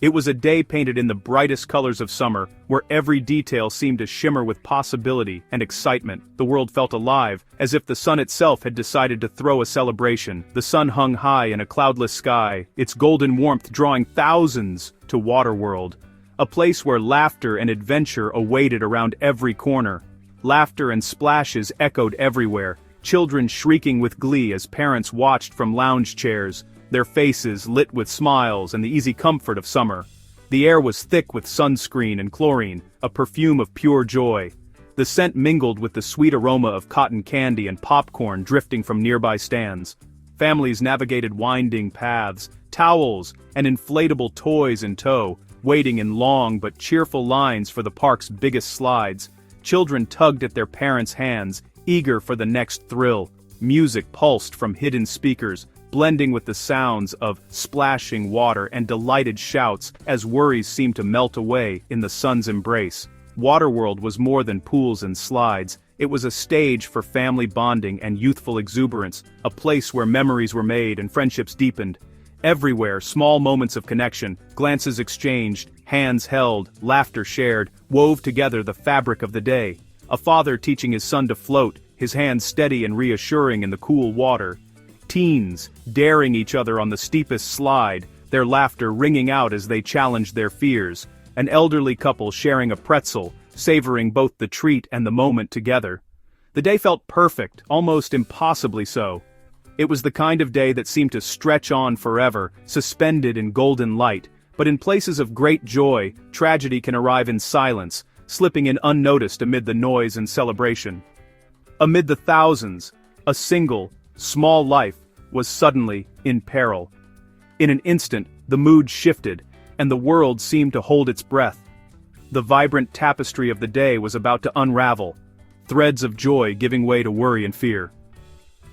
It was a day painted in the brightest colors of summer, where every detail seemed to shimmer with possibility and excitement. The world felt alive, as if the sun itself had decided to throw a celebration. The sun hung high in a cloudless sky, its golden warmth drawing thousands to Waterworld, a place where laughter and adventure awaited around every corner. Laughter and splashes echoed everywhere, children shrieking with glee as parents watched from lounge chairs, their faces lit with smiles and the easy comfort of summer. The air was thick with sunscreen and chlorine, a perfume of pure joy. The scent mingled with the sweet aroma of cotton candy and popcorn drifting from nearby stands. Families navigated winding paths, towels and inflatable toys in tow, waiting in long but cheerful lines for the park's biggest slides. Children tugged at their parents' hands, eager for the next thrill. Music pulsed from hidden speakers, blending with the sounds of splashing water and delighted shouts as worries seemed to melt away in the sun's embrace. Waterworld was more than pools and slides. It was a stage for family bonding and youthful exuberance, a place where memories were made and friendships deepened. Everywhere, small moments of connection, glances exchanged, hands held, laughter shared, wove together the fabric of the day. A father teaching his son to float, his hands steady and reassuring in the cool water. Teens daring each other on the steepest slide, their laughter ringing out as they challenged their fears. An elderly couple sharing a pretzel, savoring both the treat and the moment together. The day felt perfect, almost impossibly so. It was the kind of day that seemed to stretch on forever, suspended in golden light, but in places of great joy, tragedy can arrive in silence, slipping in unnoticed amid the noise and celebration. Amid the thousands, a single, small life was suddenly in peril. In an instant, the mood shifted, and the world seemed to hold its breath. The vibrant tapestry of the day was about to unravel, threads of joy giving way to worry and fear.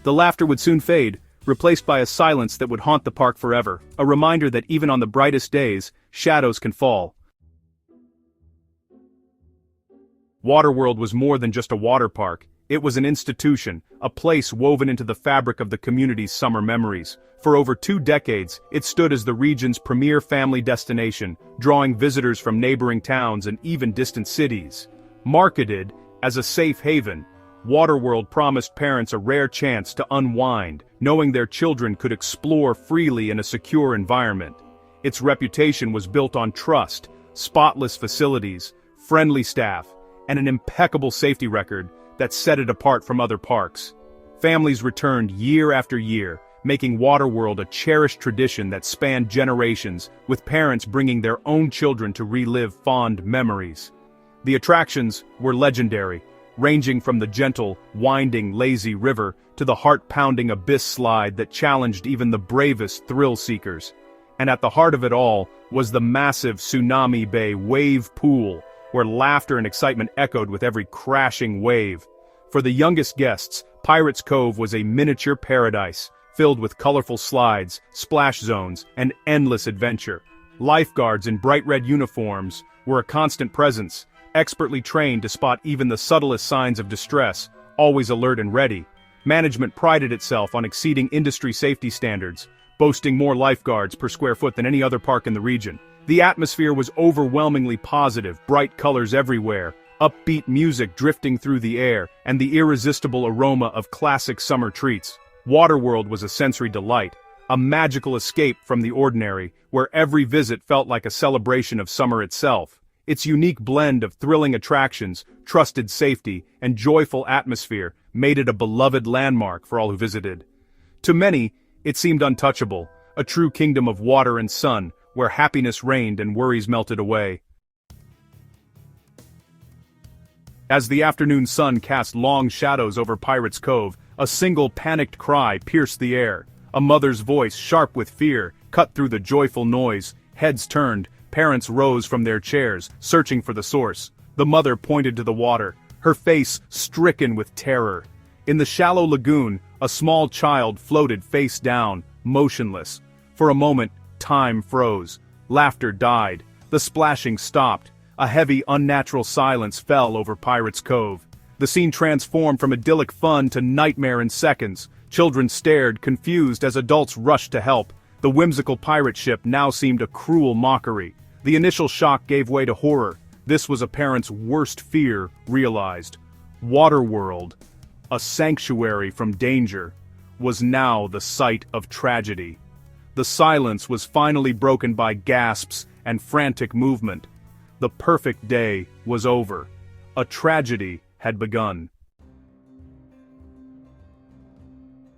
The laughter would soon fade, replaced by a silence that would haunt the park forever, a reminder that even on the brightest days, shadows can fall. Waterworld was more than just a water park. It was an institution, a place woven into the fabric of the community's summer memories. For over 2 decades, it stood as the region's premier family destination, drawing visitors from neighboring towns and even distant cities. Marketed as a safe haven, Waterworld promised parents a rare chance to unwind, knowing their children could explore freely in a secure environment. Its reputation was built on trust, spotless facilities, friendly staff, and an impeccable safety record that set it apart from other parks. Families returned year after year, making Waterworld a cherished tradition that spanned generations, with parents bringing their own children to relive fond memories. The attractions were legendary, ranging from the gentle, winding, lazy river to the heart-pounding abyss slide that challenged even the bravest thrill-seekers. And at the heart of it all was the massive Tsunami Bay wave pool, where laughter and excitement echoed with every crashing wave. For the youngest guests, Pirates Cove was a miniature paradise, filled with colorful slides, splash zones, and endless adventure. Lifeguards in bright red uniforms were a constant presence, expertly trained to spot even the subtlest signs of distress, always alert and ready. Management prided itself on exceeding industry safety standards, boasting more lifeguards per square foot than any other park in the region. The atmosphere was overwhelmingly positive, bright colors everywhere, upbeat music drifting through the air, and the irresistible aroma of classic summer treats. Waterworld was a sensory delight, a magical escape from the ordinary, where every visit felt like a celebration of summer itself. Its unique blend of thrilling attractions, trusted safety, and joyful atmosphere made it a beloved landmark for all who visited. To many, it seemed untouchable, a true kingdom of water and sun, where happiness reigned and worries melted away. As the afternoon sun cast long shadows over Pirates Cove, a single panicked cry pierced the air. A mother's voice, sharp with fear, cut through the joyful noise. Heads turned, parents rose from their chairs, searching for the source. The mother pointed to the water, her face stricken with terror. In the shallow lagoon, a small child floated face down, motionless. For a moment, time froze. Laughter died. The splashing stopped. A heavy, unnatural silence fell over Pirates Cove. The scene transformed from idyllic fun to nightmare in seconds. Children stared, confused, as adults rushed to help. The whimsical pirate ship now seemed a cruel mockery. The initial shock gave way to horror. This was a parent's worst fear realized. Waterworld, a sanctuary from danger, was now the site of tragedy. The silence was finally broken by gasps and frantic movement. The perfect day was over. A tragedy had begun.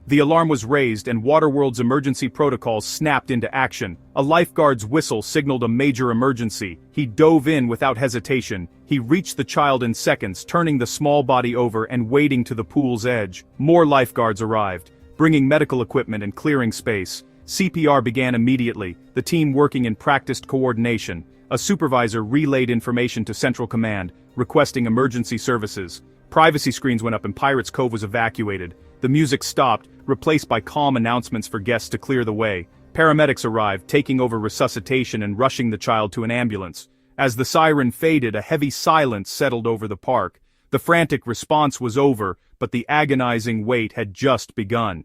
The alarm was raised and Waterworld's emergency protocols snapped into action. A lifeguard's whistle signaled a major emergency. He dove in without hesitation. He reached the child in seconds, turning the small body over and wading to the pool's edge. More lifeguards arrived, bringing medical equipment and clearing space. CPR began immediately, the team working in practiced coordination. A supervisor relayed information to Central Command, requesting emergency services. Privacy screens went up and Pirates Cove was evacuated. The music stopped, replaced by calm announcements for guests to clear the way. Paramedics arrived, taking over resuscitation and rushing the child to an ambulance. As the siren faded, a heavy silence settled over the park. The frantic response was over, but the agonizing wait had just begun.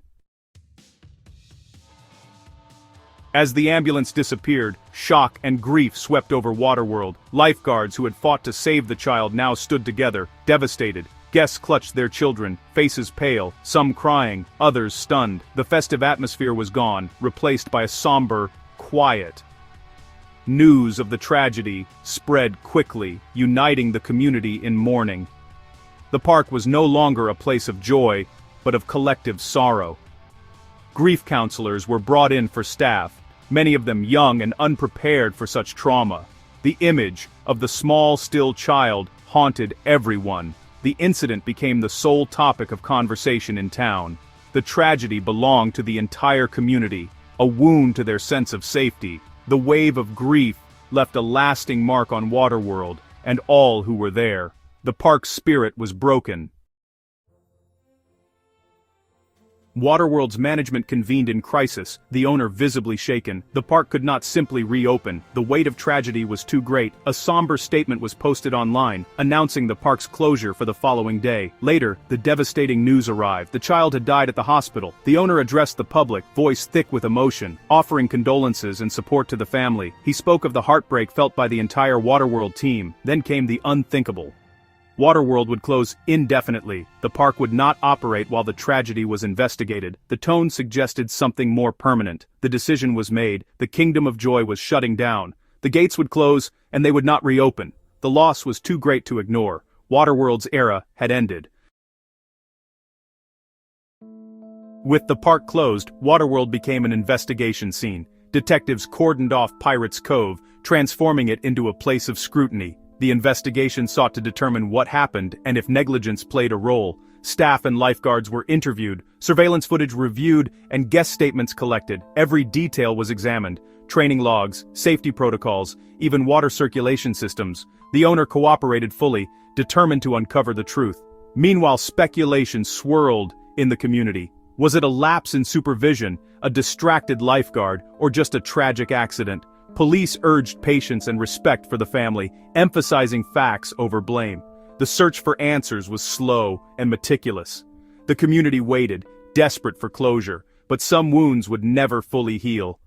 As the ambulance disappeared, shock and grief swept over Waterworld. Lifeguards who had fought to save the child now stood together, devastated. Guests clutched their children, faces pale, some crying, others stunned. The festive atmosphere was gone, replaced by a somber quiet. News of the tragedy spread quickly, uniting the community in mourning. The park was no longer a place of joy, but of collective sorrow. Grief counselors were brought in for staff, many of them young and unprepared for such trauma. The image of the small, still child haunted everyone. The incident became the sole topic of conversation in town. The tragedy belonged to the entire community, a wound to their sense of safety. The wave of grief left a lasting mark on Waterworld, and all who were there. The park's spirit was broken. Waterworld's management convened in crisis, the owner visibly shaken. The park could not simply reopen. The weight of tragedy was too great. A somber statement was posted online, announcing the park's closure for the following day. Later, the devastating news arrived. The child had died at the hospital. The owner addressed the public, voice thick with emotion, offering condolences and support to the family. He spoke of the heartbreak felt by the entire Waterworld team. Then came the unthinkable. Waterworld would close indefinitely. The park would not operate while the tragedy was investigated. The tone suggested something more permanent. The decision was made. The Kingdom of Joy was shutting down. The gates would close, and they would not reopen. The loss was too great to ignore. Waterworld's era had ended. With the park closed, Waterworld became an investigation scene. Detectives cordoned off Pirates Cove, transforming it into a place of scrutiny. The investigation sought to determine what happened and if negligence played a role. Staff and lifeguards were interviewed, surveillance footage reviewed, and guest statements collected. Every detail was examined. Training logs, safety protocols, even water circulation systems. The owner cooperated fully, determined to uncover the truth. Meanwhile, speculation swirled in the community. Was it a lapse in supervision, a distracted lifeguard, or just a tragic accident? Police urged patience and respect for the family, emphasizing facts over blame. The search for answers was slow and meticulous. The community waited, desperate for closure, but some wounds would never fully heal.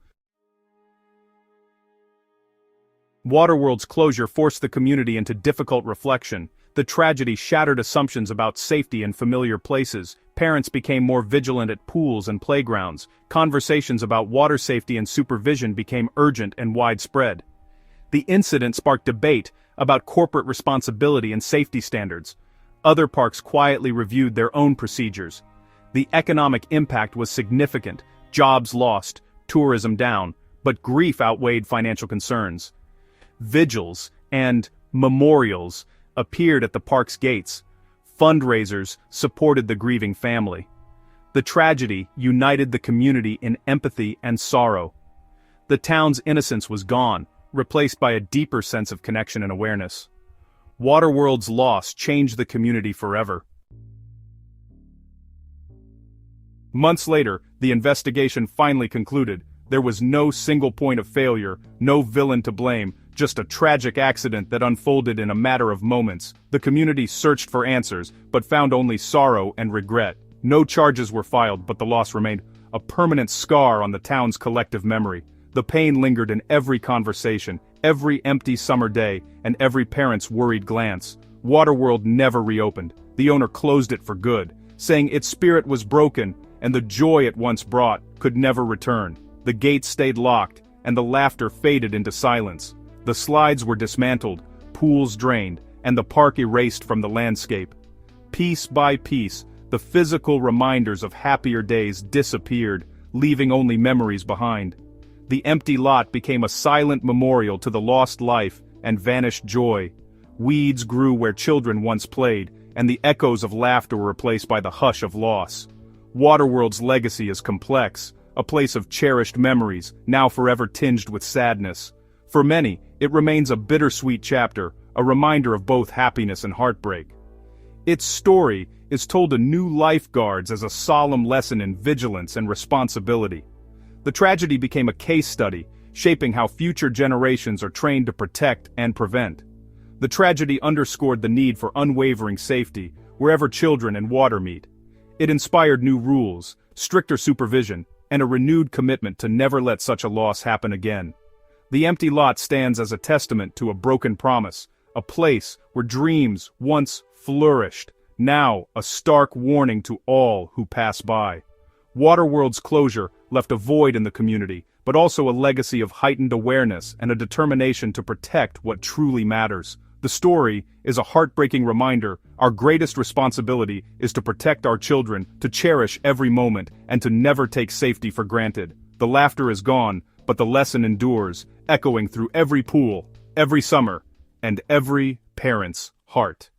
Waterworld's closure forced the community into difficult reflection. The tragedy shattered assumptions about safety in familiar places. Parents became more vigilant at pools and playgrounds. Conversations about water safety and supervision became urgent and widespread. The incident sparked debate about corporate responsibility and safety standards. Other parks quietly reviewed their own procedures. The economic impact was significant, jobs lost, tourism down, but grief outweighed financial concerns. Vigils and memorials appeared at the park's gates. Fundraisers supported the grieving family. The tragedy united the community in empathy and sorrow. The town's innocence was gone, replaced by a deeper sense of connection and awareness. Waterworld's loss changed the community forever. Months later, the investigation finally concluded. There was no single point of failure, no villain to blame, just a tragic accident that unfolded in a matter of moments. The community searched for answers, but found only sorrow and regret. No charges were filed, but the loss remained a permanent scar on the town's collective memory. The pain lingered in every conversation, every empty summer day, and every parent's worried glance. Waterworld never reopened. The owner closed it for good, saying its spirit was broken, and the joy it once brought could never return. The gates stayed locked, and the laughter faded into silence. The slides were dismantled, pools drained, and the park erased from the landscape. Piece by piece, the physical reminders of happier days disappeared, leaving only memories behind. The empty lot became a silent memorial to the lost life and vanished joy. Weeds grew where children once played, and the echoes of laughter were replaced by the hush of loss. Waterworld's legacy is complex, a place of cherished memories, now forever tinged with sadness. For many, it remains a bittersweet chapter, a reminder of both happiness and heartbreak. Its story is told to new lifeguards as a solemn lesson in vigilance and responsibility. The tragedy became a case study, shaping how future generations are trained to protect and prevent. The tragedy underscored the need for unwavering safety, wherever children and water meet. It inspired new rules, stricter supervision, and a renewed commitment to never let such a loss happen again. The empty lot stands as a testament to a broken promise, a place where dreams once flourished, now a stark warning to all who pass by. Waterworld's closure left a void in the community, but also a legacy of heightened awareness and a determination to protect what truly matters. The story is a heartbreaking reminder: our greatest responsibility is to protect our children, to cherish every moment, and to never take safety for granted. The laughter is gone, but the lesson endures, echoing through every pool, every summer, and every parent's heart.